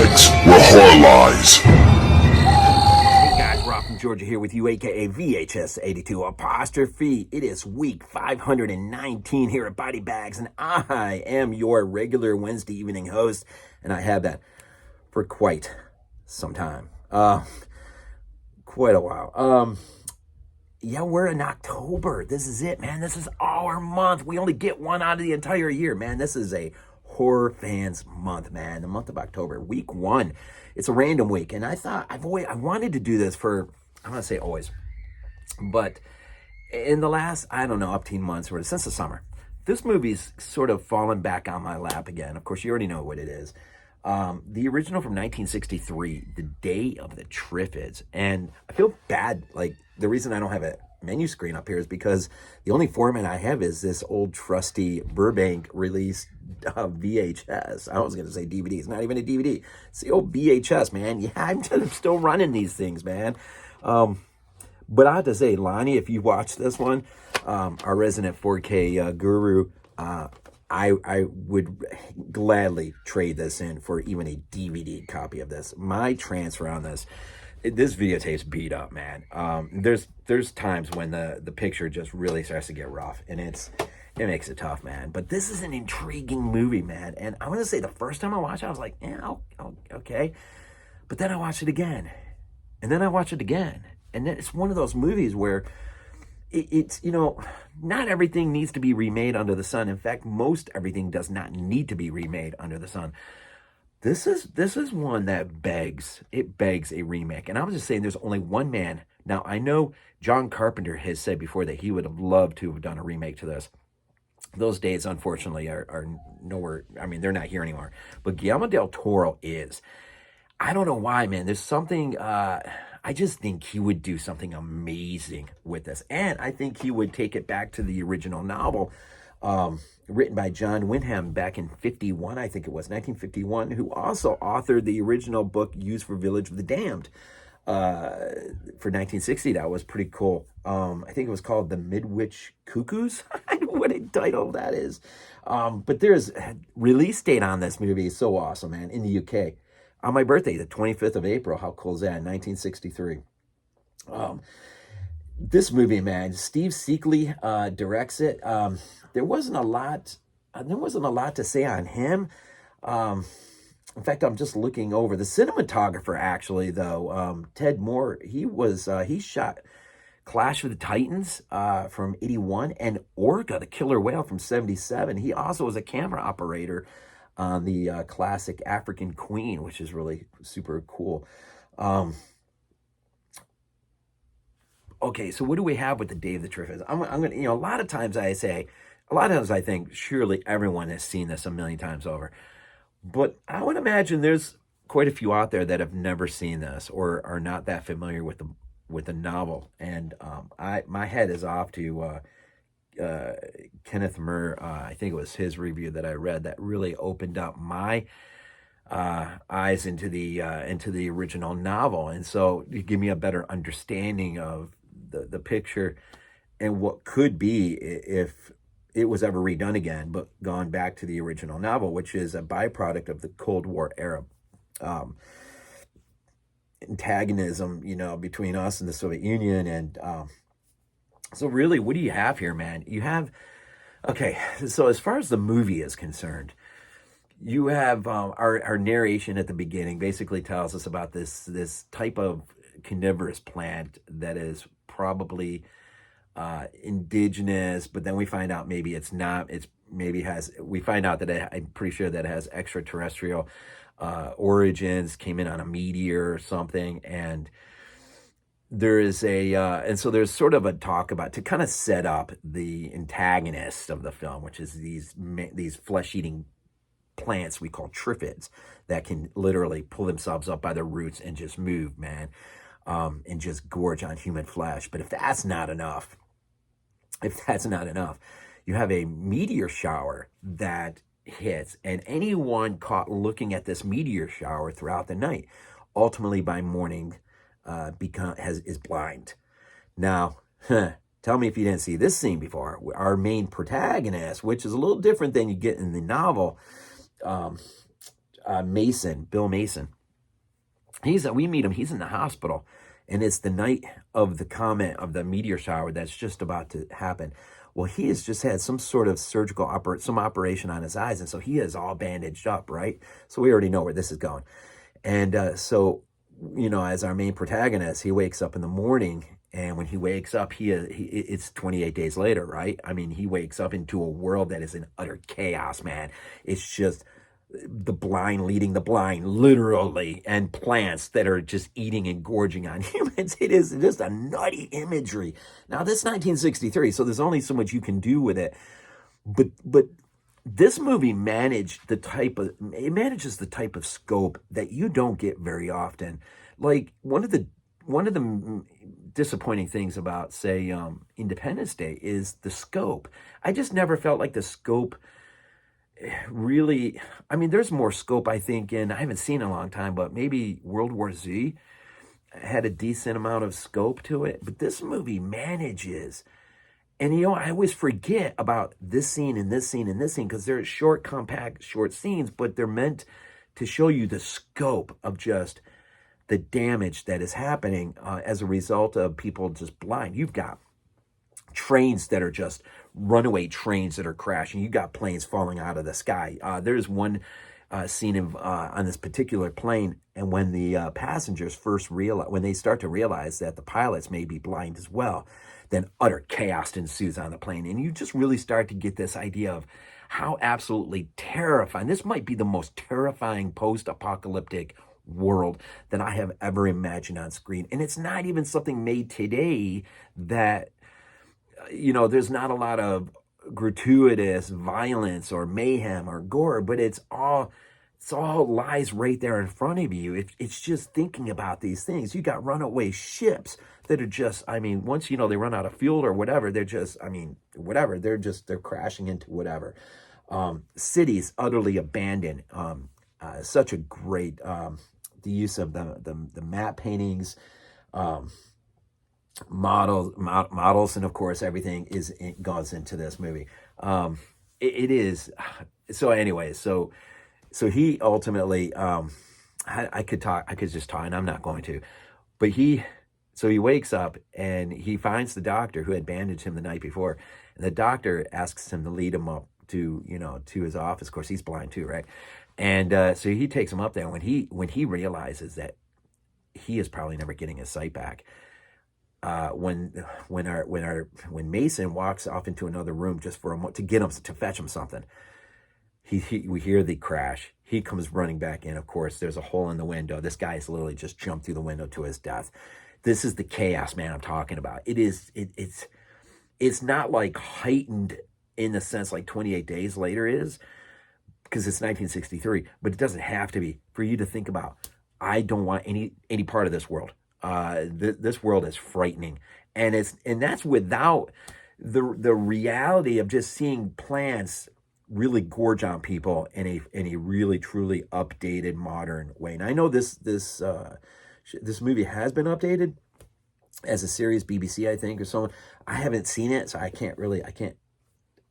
BodyBags, where horror lies. Hey guys, Rob from Georgia here with you, aka VHS82 apostrophe. It is week 519 here at BodyBags, and I am your regular Wednesday evening host, and I have that for quite some time. Quite a while. Yeah, we're in October. This is it, man. This is our month. We only get one out of the entire year, man. This is a horror fans month, man. The month of October, week 1. It's a random week, and I thought I wanted to do this for, I'm gonna say always, but in the last, I don't know, 18 months or since the summer, this movie's sort of fallen back on my lap again. Of course, you already know what it is. The original from 1963, The Day of the Triffids. And I feel bad, like, the reason I don't have a menu screen up here is because the only format I have is this old trusty Burbank release VHS. I was going to say DVD. It's not even a DVD. It's the old VHS, man. Yeah, I'm still running these things, man. But I have to say, Lonnie, if you watch this one, our resident 4K guru, I would gladly trade this in for even a DVD copy of this. My transfer on this videotape's beat up, man. There's times when the picture just really starts to get rough, and it makes it tough, man. But this is an intriguing movie, man. And I want to say the first time I watched it, I was like, yeah, okay. But then I watched it again, and then I watched it again, and then it's one of those movies where it's, you know, not everything needs to be remade under the sun. In fact, most everything does not need to be remade under the sun. This is one that begs a remake. And I was just saying, there's only one man. Now, I know John Carpenter has said before that he would have loved to have done a remake to this. Those days, unfortunately, are nowhere. I mean, they're not here anymore. But Guillermo del Toro is. I don't know why, man. There's something, I just think he would do something amazing with this. And I think he would take it back to the original novel, written by John Wyndham back in 51, I think it was, 1951, who also authored the original book used for Village of the Damned for 1960. That was pretty cool. I think it was called The Midwich Cuckoos. I don't know what a title that is. But there's a release date on this movie is so awesome, man, in the UK. On my birthday, the 25th of April. How cool is that? 1963. This movie, man, Steve Sekely directs it. There wasn't a lot to say on him. In fact, I'm just looking over the cinematographer. Actually, though, Ted Moore, he shot Clash of the Titans from 81 and Orca, the Killer Whale from 77. He also was a camera operator on the classic African Queen, which is really super cool. Okay, so what do we have with the Day of the Triffids? I'm gonna, a lot of times I think surely everyone has seen this a million times over, but I would imagine there's quite a few out there that have never seen this or are not that familiar with the novel. And my head is off to Kenneth Murr. I think it was his review that I read that really opened up my eyes into the original novel, and so you give me a better understanding of the picture and what could be if it was ever redone again, but gone back to the original novel, which is a byproduct of the Cold War era antagonism, between us and the Soviet Union. And so really, what do you have here, man? You have, okay, so as far as the movie is concerned, you have our narration at the beginning basically tells us about this type of carnivorous plant that is probably indigenous, but then we find out maybe it's not. We find out that I'm pretty sure that it has extraterrestrial origins, came in on a meteor or something, and there is and so there's sort of a talk about, to kind of set up the antagonist of the film, which is these flesh-eating plants we call Triffids that can literally pull themselves up by their roots and just move, man, and just gorge on human flesh. But if that's not enough, you have a meteor shower that hits, and anyone caught looking at this meteor shower throughout the night, ultimately by morning, is blind. Now, tell me if you didn't see this scene before. Our main protagonist, which is a little different than you get in the novel, Bill Mason, we meet him, he's in the hospital, and it's the night of the meteor shower that's just about to happen. Well, he has just had some sort of surgical operation on his eyes, and so he is all bandaged up, right? So we already know where this is going. And so, as our main protagonist, he wakes up in the morning, and when he wakes up, it's 28 days later, right? I mean, he wakes up into a world that is in utter chaos, man. It's just the blind leading the blind, literally, and plants that are just eating and gorging on humans. It is just a nutty imagery. Now, this is 1963, so there's only so much you can do with it. But this movie manages the type of scope that you don't get very often. Like one of the disappointing things about, say, Independence Day is the scope. I just never felt like the scope really, I mean, there's more scope, I think, I haven't seen in a long time, but maybe World War Z had a decent amount of scope to it. But this movie manages, and I always forget about this scene and this scene and this scene, because they're short, compact, short scenes, but they're meant to show you the scope of just the damage that is happening as a result of people just blind. You've got trains that are just runaway trains that are crashing. You got planes falling out of the sky. There's one scene on this particular plane, and when the passengers when they start to realize that the pilots may be blind as well, then utter chaos ensues on the plane. And you just really start to get this idea of how absolutely terrifying. This might be the most terrifying post-apocalyptic world that I have ever imagined on screen. And it's not even something made today that, there's not a lot of gratuitous violence or mayhem or gore, but it's all lies right there in front of you. It's just thinking about these things. You got runaway ships that are just, once, they run out of fuel or whatever, they're just, they're crashing into whatever. Cities utterly abandoned. Such a great, the use of the matte paintings, models, and of course everything goes into this movie. It is so. Anyway, so he ultimately, I could just talk, and I'm not going to, but he wakes up and he finds the doctor who had bandaged him the night before, and the doctor asks him to lead him up to his office. Of course, he's blind too, right? And so he takes him up there. When he realizes that he is probably never getting his sight back. When Mason walks off into another room just for a moment to fetch him something, we hear the crash. He comes running back in. Of course, there's a hole in the window. This guy's literally just jumped through the window to his death. This is the chaos, man, I'm talking about. It's not like heightened in the sense like 28 Days Later is, because it's 1963, but it doesn't have to be for you to think about, I don't want any part of this world. This world is frightening, and that's without the reality of just seeing plants really gorge on people in a really truly updated modern way. And I know this movie has been updated as a series, BBC I think or so. I haven't seen it, so I can't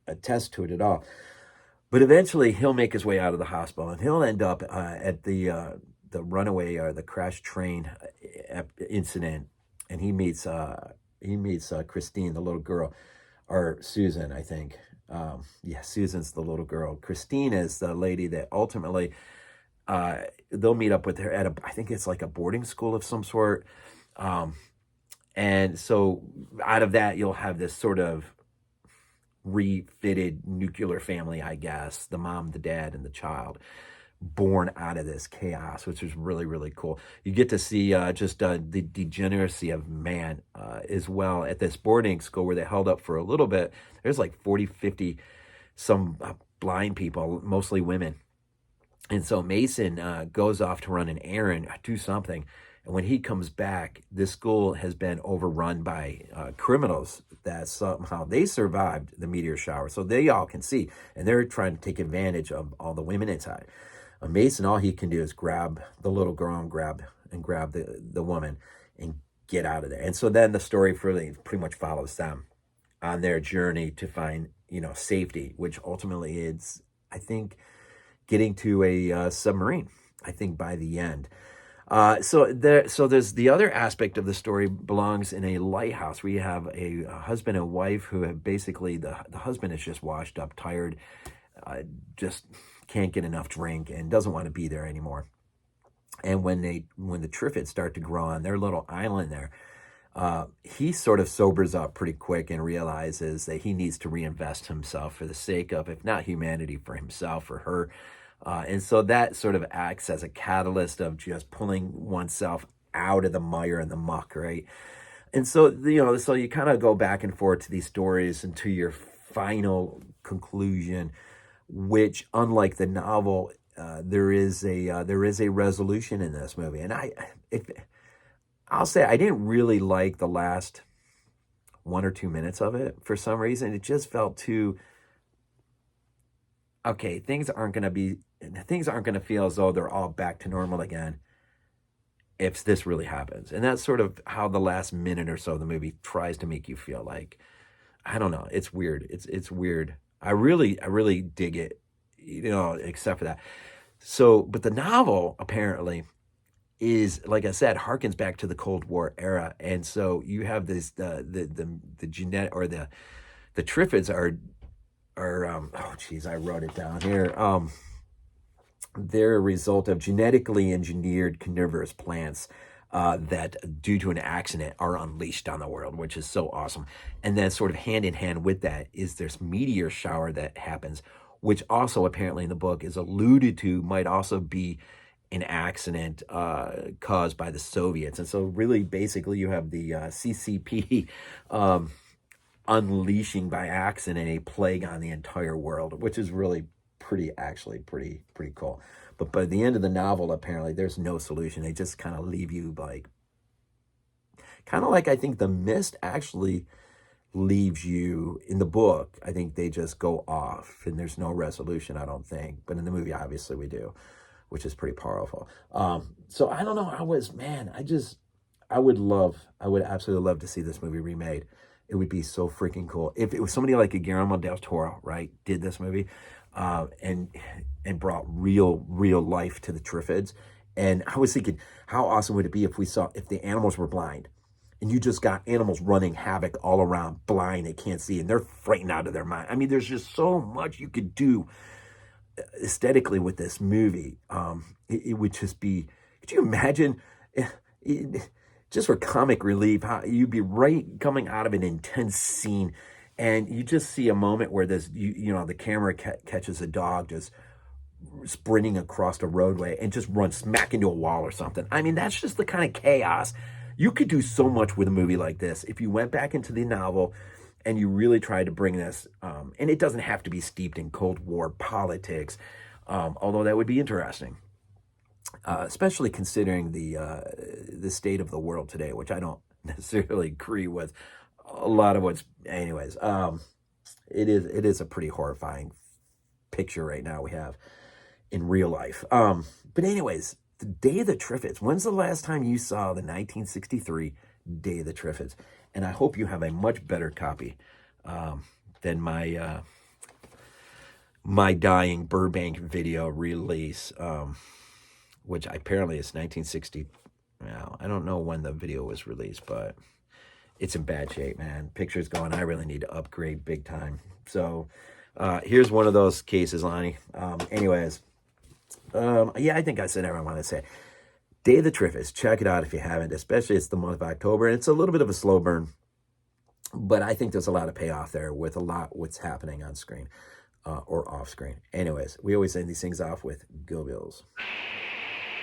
attest to it at all. But eventually he'll make his way out of the hospital, and he'll end up at the runaway or the crash train incident, and he meets Christine, the little girl, or Susan, I think. Susan's the little girl. Christine is the lady that ultimately they'll meet up with her at I think it's like a boarding school of some sort. And so out of that, you'll have this sort of refitted nuclear family, I guess, the mom, the dad, and the child, born out of this chaos, which is really, really cool. You get to see the degeneracy of man as well at this boarding school where they held up for a little bit. There's like 40, 50 some blind people, mostly women. And so Mason goes off to run an errand, do something. And when he comes back, this school has been overrun by criminals that somehow they survived the meteor shower. So they all can see, and they're trying to take advantage of all the women inside. Mason, all he can do is grab the little girl and grab the woman and get out of there. And so then the story pretty much follows them on their journey to find, safety, which ultimately is, I think, getting to a submarine, I think, by the end. So there's the other aspect of the story belongs in a lighthouse. We have a husband and wife who have basically, the husband is just washed up, tired, just can't get enough drink and doesn't want to be there anymore. And when the Triffids start to grow on their little island there, he sort of sobers up pretty quick and realizes that he needs to reinvest himself for the sake of, if not humanity, for himself or her. And so that sort of acts as a catalyst of just pulling oneself out of the mire and the muck, right? And so, so you kind of go back and forth to these stories and to your final conclusion, which, unlike the novel, there is a resolution in this movie. And I'll say I didn't really like the last 1 or 2 minutes of it for some reason. It just felt too, okay, things aren't going to feel as though they're all back to normal again if this really happens. And that's sort of how the last minute or so of the movie tries to make you feel. Like, I don't know, it's weird. It's weird. I really dig it, except for that. So, but the novel apparently is, like I said, harkens back to the Cold War era. And so you have this, the Janette, or the Triffids are oh geez, I wrote it down here. They're a result of genetically engineered carnivorous plants that, due to an accident, are unleashed on the world, which is so awesome. And then sort of hand in hand with that is this meteor shower that happens, which also apparently in the book is alluded to, might also be an accident caused by the Soviets. And so really, basically, you have the CCP unleashing by accident a plague on the entire world, which is really pretty cool. But by the end of the novel, apparently there's no solution. They just kind of leave you like, kind of like I think The Mist actually leaves you in the book. I think they just go off and there's no resolution, I don't think. But in the movie, obviously we do, which is pretty powerful. So I don't know. I would absolutely love to see this movie remade. It would be so freaking cool if it was somebody like a Guillermo del Toro, right, did this movie, and brought real life to the Triffids. And I was thinking, how awesome would it be if the animals were blind, and you just got animals running havoc all around, blind, they can't see, and they're frightened out of their mind. I mean, there's just so much you could do aesthetically with this movie. It would just be, could you imagine, just for comic relief, how you'd be right coming out of an intense scene and you just see a moment where this, the camera catches a dog just sprinting across a roadway and just runs smack into a wall or something. I mean, that's just the kind of chaos. You could do so much with a movie like this if you went back into the novel and you really tried to bring this, and it doesn't have to be steeped in Cold War politics, although that would be interesting, especially considering the state of the world today, which I don't necessarily agree with a lot of what's, anyways. It is a pretty horrifying picture right now we have in real life. But anyways, the Day of the Triffids. When's the last time you saw the 1963 Day of the Triffids? And I hope you have a much better copy than my dying Burbank video release, which apparently is 1960. Well, I don't know when the video was released, but it's in bad shape, man. Pictures going, I really need to upgrade big time. So here's one of those cases, Lonnie. Anyways, yeah, I think I said everything I want to say. Day of the Triffids, check it out if you haven't, especially it's the month of October, and it's a little bit of a slow burn, but I think there's a lot of payoff there with a lot what's happening on screen or off screen. Anyways, we always end these things off with Go Bills.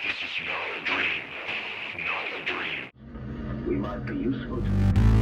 This is not a dream. Not a dream. We might be useful to you.